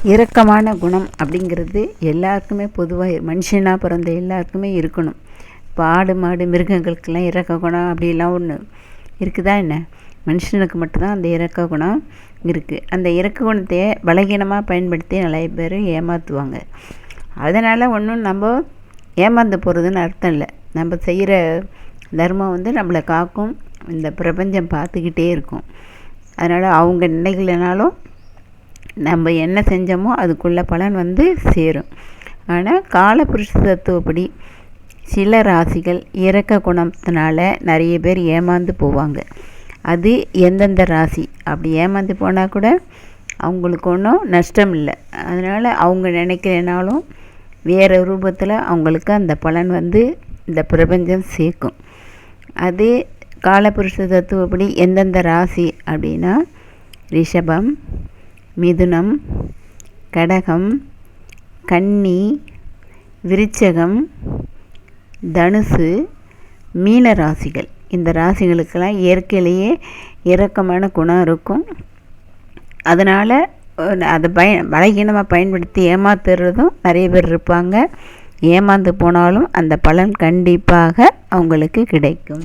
இரக்கமான குணம் அப்படிங்கிறது எல்லாருக்குமே பொதுவாக மனுஷனாக பிறந்த எல்லாருக்குமே இருக்கணும். இப்போ ஆடு மாடு மிருகங்களுக்கெல்லாம் இரக்க குணம் அப்படிலாம் ஒன்று இருக்குதா என்ன? மனுஷனுக்கு மட்டும்தான் அந்த இரக்க குணம் இருக்குது. அந்த இரக்க குணத்தை பலகீனமாக பயன்படுத்தி நிறைய பேர் ஏமாற்றுவாங்க. அதனால் ஒன்றும் நம்ம ஏமாந்து போகிறதுன்னு அர்த்தம் இல்லை. நம்ம செய்கிற தர்மம் நம்மளை காக்கும், இந்த பிரபஞ்சம் பார்த்துக்கிட்டே இருக்கும். அதனால் அவங்க நினைக்கலைனாலும் நம்ம என்ன செஞ்சோமோ அதுக்குள்ள பலன் சேரும். ஆனால் காலபுருஷ தத்துவப்படி சில ராசிகள் இரக்க குணத்தினால நிறைய பேர் ஏமாந்து போவாங்க. அது எந்தெந்த ராசி அப்படி ஏமாந்து போனால் கூட அவங்களுக்கு ஒன்றும் நஷ்டம் இல்லை. அதனால் அவங்க நினைக்கிறனாலும் வேறு ரூபத்தில் அவங்களுக்கு அந்த பலன் இந்த பிரபஞ்சம் சேர்க்கும். அது காலபுருஷ தத்துவப்படி எந்தெந்த ராசி அப்படின்னா ரிஷபம், மிதுனம், கடகம், கன்னி, விருச்சகம், தனுசு, மீன ராசிகள். இந்த ராசிகளுக்கெல்லாம் இயற்கையிலேயே இரக்கமான குணம் இருக்கும். அதனால் அதை பலகீனமாக பயன்படுத்தி ஏமாத்துறதும் நிறைய பேர் இருப்பாங்க. ஏமாந்து போனாலும் அந்த பலன் கண்டிப்பாக அவங்களுக்கு கிடைக்கும்.